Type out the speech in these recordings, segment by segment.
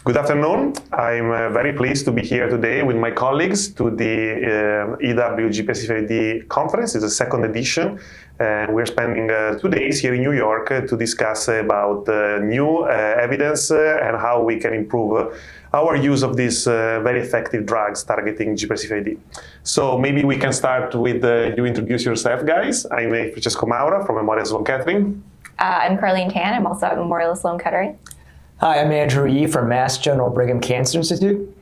Good afternoon. I'm very pleased to be here today with my colleagues to the EW GPRC5D conference. It's the second edition. We're spending 2 days here in New York to discuss about new evidence and how we can improve our use of these very effective drugs targeting GPRC5D. So maybe we can start with you introduce yourself, guys. I'm Francesco Maura from Memorial Sloan Kettering. I'm Carlyn Tan. I'm also at Memorial Sloan Kettering. Hi, I'm Andrew Yee from Mass General Brigham Cancer Institute.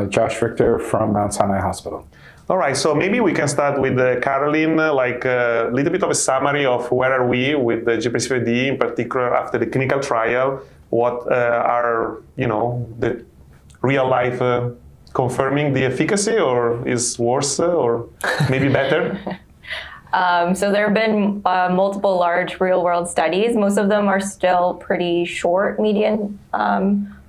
Josh Richter from Mount Sinai Hospital. All right, so maybe we can start with Carlyn, like a little bit of a summary of where are we with the GPRC5D, in particular after the clinical trial. What are, the real life confirming the efficacy, or is worse, or maybe better? So there have been multiple large real-world studies. Most of them are still pretty short median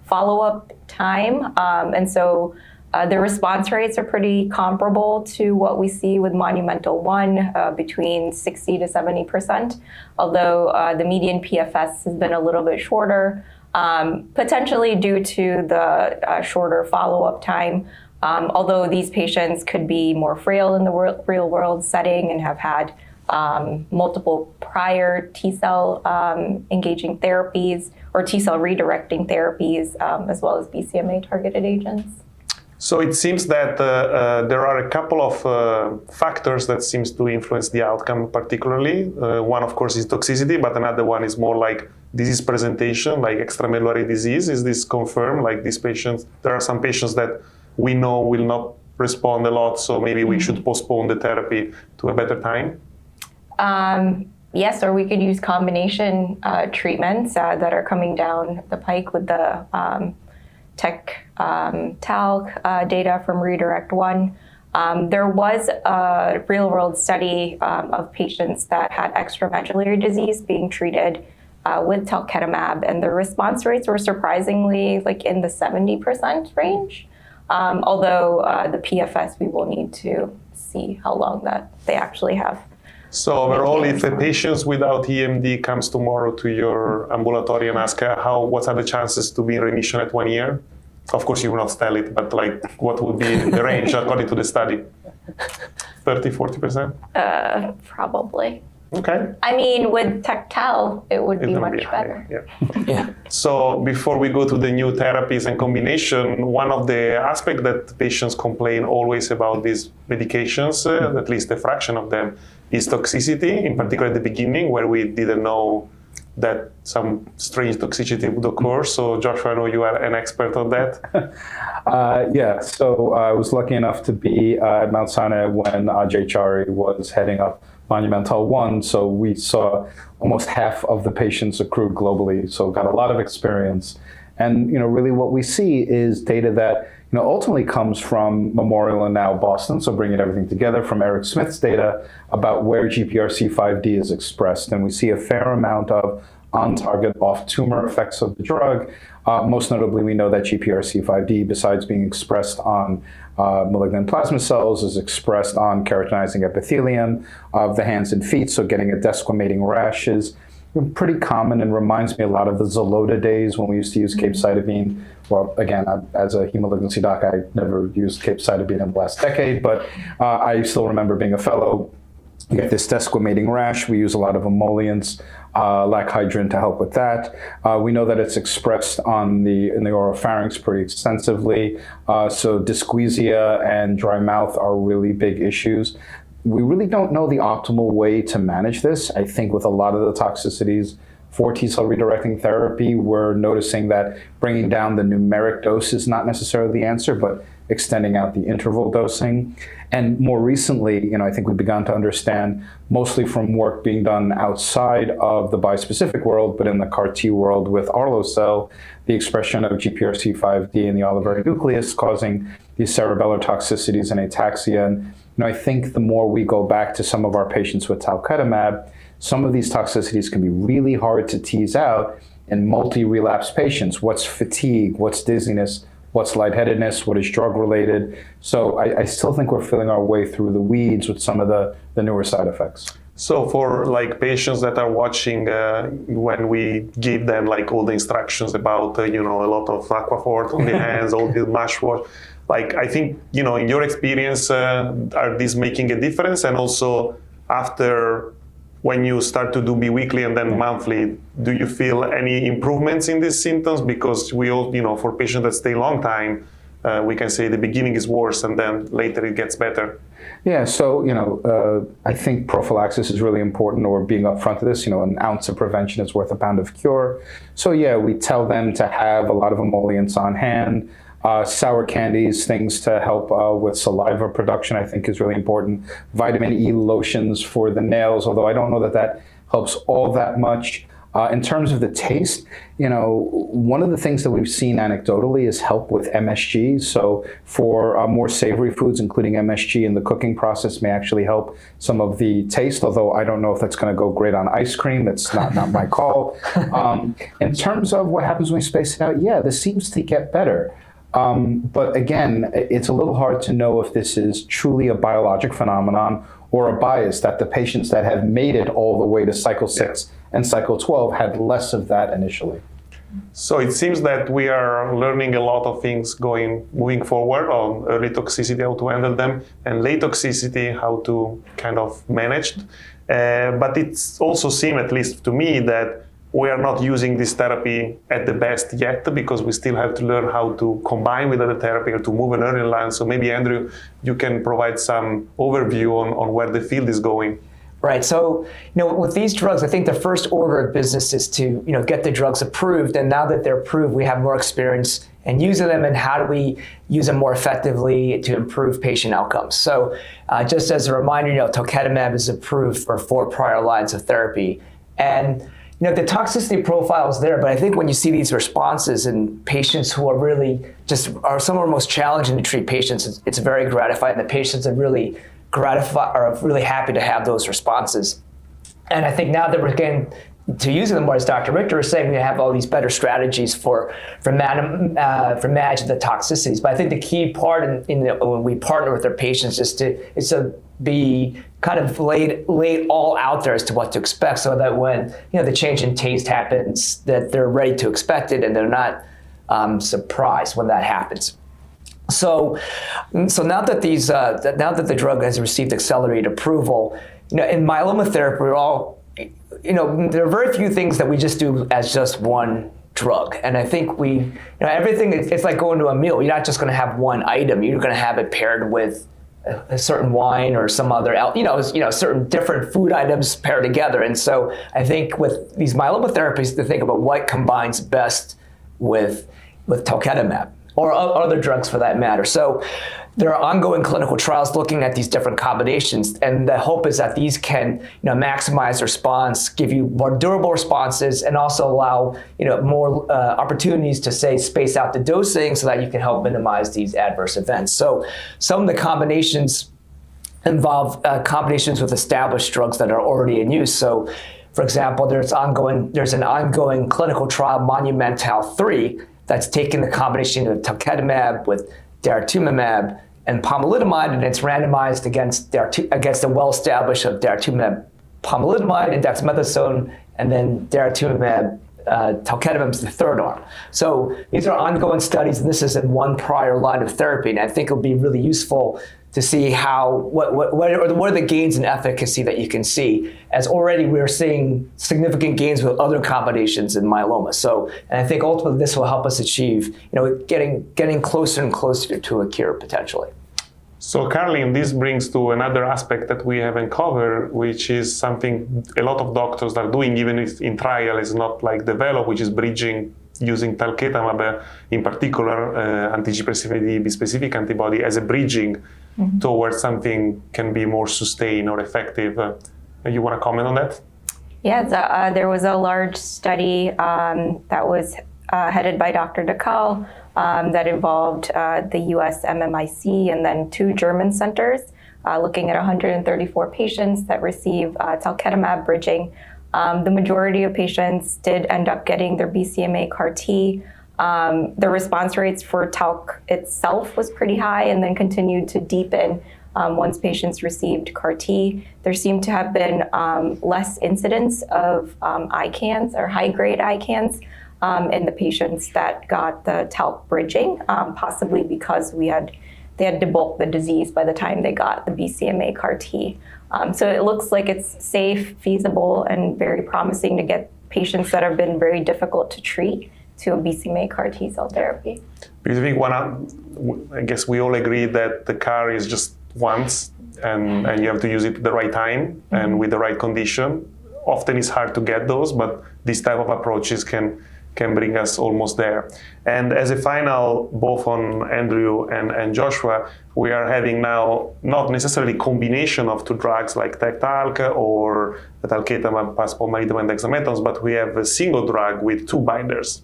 follow-up time. And so the response rates are pretty comparable to what we see with Monumental 1, between 60 to 70%, although the median PFS has been a little bit shorter, potentially due to the shorter follow-up time. Although these patients could be more frail in the real-world setting and have had multiple prior T-cell engaging therapies or T-cell redirecting therapies, as well as BCMA-targeted agents. So it seems that there are a couple of factors that seems to influence the outcome particularly. One, of course, is toxicity, but another one is more like disease presentation, like extramedullary disease. Is this confirmed? Like these patients, there are some patients that we know will not respond a lot, so maybe we should postpone the therapy to a better time? Yes, or we could use combination treatments that are coming down the pike with the Talc data from Redirect 1. There was a real-world study of patients that had extramedullary disease being treated with Talquetamab, and the response rates were surprisingly like in the 70% range. Although the PFS, we will need to see how long that they actually have. So overall, if a patient without EMD comes tomorrow to your ambulatory and asks what are the chances to be in remission at 1 year? Of course, you will not tell it, but like what would be the range according to the study? 30, 40%? Probably. Okay. I mean, with Tectal, it would be much better. Yeah. So before we go to the new therapies and combination, one of the aspects that patients complain always about these medications, at least a fraction of them, is toxicity, in particular at the beginning where we didn't know that some strange toxicity would occur. So Joshua, I know you are an expert on that. So I was lucky enough to be at Mount Sinai when Ajay Chari was heading up Monumental 1, so we saw almost half of the patients accrued globally, so got a lot of experience. And really what we see is data that ultimately comes from Memorial and now Boston, so bringing everything together, from Eric Smith's data about where GPRC5D is expressed. And we see a fair amount of on-target off-tumor effects of the drug. Most notably, we know that GPRC5D, besides being expressed on malignant plasma cells, is expressed on keratinizing epithelium of the hands and feet, so getting a desquamating rash is pretty common and reminds me a lot of the Xeloda days when we used to use capecitabine. Well, again, as a hemalignancy doc, I never used capecitabine in the last decade, but I still remember being a fellow. You get this desquamating rash. We use a lot of emollients, lachydrin to help with that. We know that it's expressed in the oropharynx pretty extensively. So dysgeusia and dry mouth are really big issues. We really don't know the optimal way to manage this. I think with a lot of the toxicities for T-cell redirecting therapy, we're noticing that bringing down the numeric dose is not necessarily the answer, but extending out the interval dosing. And more recently, I think we've begun to understand, mostly from work being done outside of the bispecific world, but in the CAR-T world with Arlo-cel, the expression of GPRC5D in the olivary nucleus causing these cerebellar toxicities and ataxia. And I think the more we go back to some of our patients with Talquetamab, some of these toxicities can be really hard to tease out in multi-relapse patients. What's fatigue? What's dizziness? What's lightheadedness? What is drug-related? So I still think we're feeling our way through the weeds with some of the newer side effects. So for like patients that are watching, when we give them like all the instructions about, a lot of Aquaphor on the hands, all the mouthwash, like I think, in your experience, are these making a difference? And also after, when you start to do biweekly and then monthly, do you feel any improvements in these symptoms? Because we all, for patients that stay a long time, we can say the beginning is worse and then later it gets better. Yeah, so, I think prophylaxis is really important, or being upfront to this, an ounce of prevention is worth a pound of cure. So yeah, we tell them to have a lot of emollients on hand. Sour candies, things to help with saliva production, I think is really important. Vitamin E lotions for the nails, although I don't know that that helps all that much. In terms of the taste, one of the things that we've seen anecdotally is help with MSG. So for more savory foods, including MSG in the cooking process, may actually help some of the taste, although I don't know if that's going to go great on ice cream. That's not my call. In terms of what happens when we space it out, yeah, this seems to get better. But again, it's a little hard to know if this is truly a biologic phenomenon or a bias, that the patients that have made it all the way to cycle 6 and cycle 12 had less of that initially. So it seems that we are learning a lot of things moving forward on early toxicity, how to handle them, and late toxicity, how to kind of manage. But it's also seems, at least to me, that we are not using this therapy at the best yet, because we still have to learn how to combine with other therapy or to move an early line. So maybe, Andrew, you can provide some overview on where the field is going. Right. So, with these drugs, I think the first order of business is to, get the drugs approved. And now that they're approved, we have more experience in using them, and how do we use them more effectively to improve patient outcomes. So just as a reminder, Talquetamab is approved for 4 prior lines of therapy. And the toxicity profile is there, but I think when you see these responses in patients who are really are some of our most challenging to treat patients, it's very gratifying. The patients are really really happy to have those responses. And I think now that we're getting to using them more, as Dr. Richter was saying, we have all these better strategies for managing the toxicities. But I think the key part when we partner with our patients is to be kind of laid all out there as to what to expect, so that when the change in taste happens, that they're ready to expect it and they're not surprised when that happens. So now that the drug has received accelerated approval, in myeloma therapy, there are very few things that we just do as just one drug. And I think everything, it's like going to a meal. You're not just going to have one item. You're going to have it paired with a certain wine or some other, certain different food items paired together. And so I think with these myeloma therapies, to think about what combines best with Talquetamab, or other drugs for that matter. So there are ongoing clinical trials looking at these different combinations, and the hope is that these can maximize response, give you more durable responses, and also allow more opportunities to space out the dosing so that you can help minimize these adverse events. So some of the combinations involve combinations with established drugs that are already in use. So for example, there's an ongoing clinical trial, Monumental-3, that's taking the combination of Talquetamab with daratumumab and pomalidomide, and it's randomized against the well-established of daratumumab, pomalidomide, and dexamethasone, and then daratumumab, Talquetamab is the third arm. So these are ongoing studies, and this is in 1 prior line of therapy, and I think it'll be really useful to see what are the gains in efficacy that you can see, as already we're seeing significant gains with other combinations in myeloma. So, and I think ultimately this will help us achieve, getting closer and closer to a cure potentially. So Carlyn, this brings to another aspect that we haven't covered, which is something a lot of doctors are doing, even if in trial is not developed, which is bridging using Talquetamab, in particular anti-GPRC5D bispecific antibody, as a bridging towards something can be more sustained or effective. You want to comment on that? Yeah, there was a large study that was headed by Dr. Decal that involved the US MMIC and then 2 German centers, looking at 134 patients that receive Talquetamab bridging. The majority of patients did end up getting their BCMA CAR T. The response rates for Talc itself was pretty high and then continued to deepen once patients received CAR T. There seemed to have been less incidence of ICANS or high-grade ICANS in the patients that got the talc bridging, possibly because they had debulked the disease by the time they got the BCMA CAR T. So it looks like it's safe, feasible, and very promising to get patients that have been very difficult to treat to a BCMA CAR T cell therapy. Because I think I guess we all agree that the CAR is just once, and you have to use it at the right time and with the right condition. Often it's hard to get those, but these type of approaches can bring us almost there. And as a final, both on Andrew and Joshua, we are having now not necessarily combination of two drugs like Talc or the Talquetamab plus pomalidomide and dexamethasone, but we have a single drug with two binders.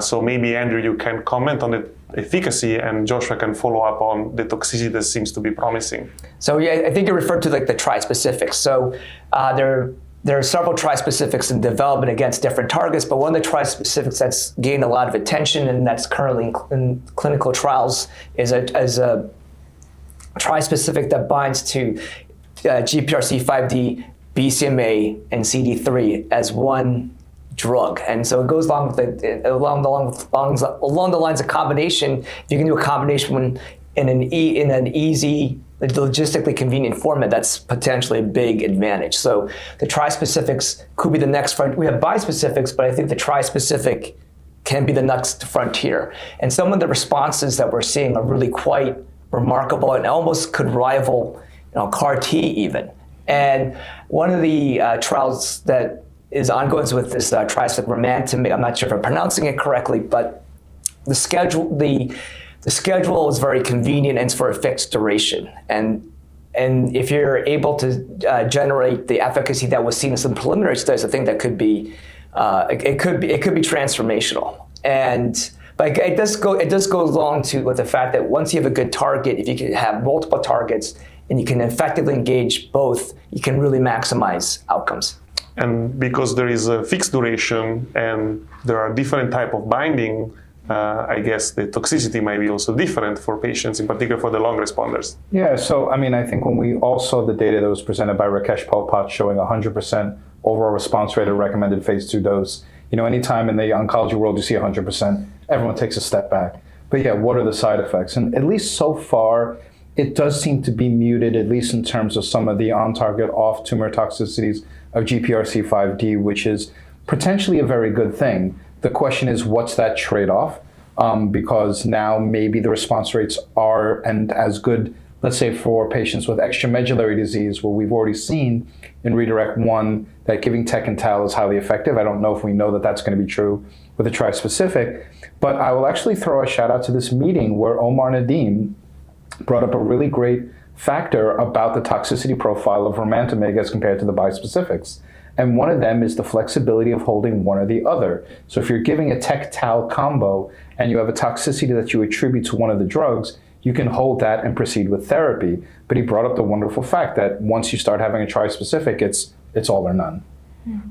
So maybe Andrew, you can comment on the efficacy, and Joshua can follow up on the toxicity that seems to be promising. So yeah, I think you referred to like the trispecifics. So there are several trispecifics in development against different targets, but one of the trispecifics that's gained a lot of attention and that's currently in clinical trials is a trispecific that binds to GPRC5D, BCMA, and CD3 as one drug. And so it goes along the lines of combination. If you can do a combination in an easy, logistically convenient format, that's potentially a big advantage. So the trispecifics could be the next front. We have bispecifics, but I think the trispecific can be the next frontier. And some of the responses that we're seeing are really quite remarkable and almost could rival CAR T even. And one of the trials that is ongoing with this trispecific Rimonabant, I'm not sure if I'm pronouncing it correctly, but the schedule is very convenient and it's for a fixed duration. And if you're able to generate the efficacy that was seen in some preliminary studies, I think that could be it could be transformational. But it does go along with the fact that once you have a good target, if you can have multiple targets and you can effectively engage both, you can really maximize outcomes. And because there is a fixed duration and there are different type of binding, I guess the toxicity might be also different for patients, in particular for the long responders. Yeah, so I mean, I think when we all saw the data that was presented by Rakesh Palpat showing 100% overall response rate at recommended phase 2 dose, anytime in the oncology world you see 100%, everyone takes a step back. But yeah, what are the side effects? And at least so far, it does seem to be muted, at least in terms of some of the on-target, off-tumor toxicities of GPRC5D, which is potentially a very good thing. The question is, what's that trade-off? Because now maybe the response rates aren't as good, let's say for patients with extramedullary disease, where we've already seen in Redirect 1 that giving Tec and Tal is highly effective. I don't know if we know that that's going to be true with a trispecific, but I will actually throw a shout out to this meeting where Omar Nadim brought up a really great factor about the toxicity profile of Rimonabant as compared to the bispecifics. And one of them is the flexibility of holding one or the other. So if you're giving a Tec-Tal combo and you have a toxicity that you attribute to one of the drugs, you can hold that and proceed with therapy. But he brought up the wonderful fact that once you start having a trispecific, it's all or none. Mm-hmm.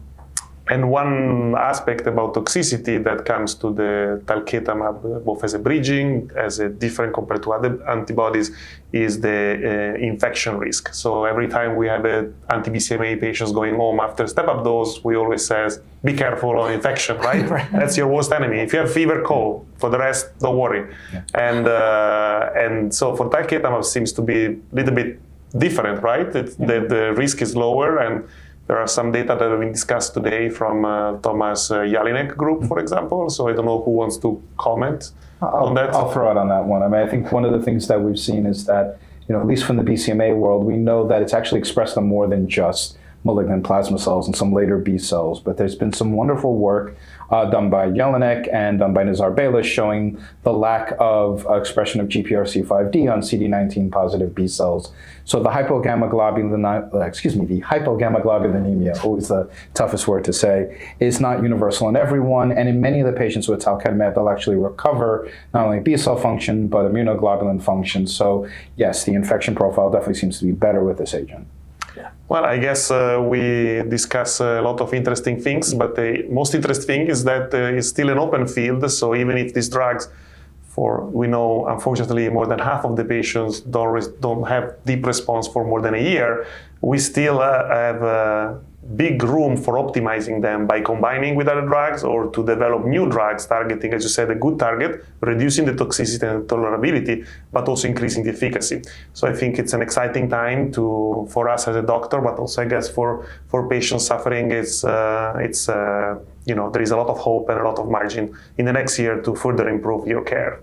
And one aspect about toxicity that comes to the Talquetamab, both as a bridging, as a different compared to other antibodies, is the infection risk. So every time we have anti-BCMA patients going home after step-up dose, we always says, be careful on infection, right? Right. That's your worst enemy. If you have fever, call. For the rest, don't worry. Yeah. And so for Talquetamab seems to be a little bit different, right? The risk is lower, and there are some data that have been discussed today from Thomas Jelinek group, for example. So I don't know who wants to comment on that. I'll throw out on that one. I mean, I think one of the things that we've seen is that, at least from the BCMA world, we know that it's actually expressed on more than just malignant plasma cells and some later B cells. But there's been some wonderful work done by Jelinek and done by Nizar Bayless showing the lack of expression of GPRC5D on CD19 positive B cells. So the hypogammaglobulinemia, always the toughest word to say, is not universal in everyone. And in many of the patients with Talquetamab, they'll actually recover not only B cell function, but immunoglobulin function. So yes, the infection profile definitely seems to be better with this agent. Well, I guess we discuss a lot of interesting things, but the most interesting thing is that it's still an open field. So even if these drugs, we know, unfortunately, more than half of the patients don't have deep response for more than a year. We still have big room for optimizing them by combining with other drugs or to develop new drugs targeting, as you said, a good target, reducing the toxicity and tolerability, but also increasing the efficacy. So I think it's an exciting time for us as a doctor, but also I guess for patients suffering, there is a lot of hope and a lot of margin in the next year to further improve your care.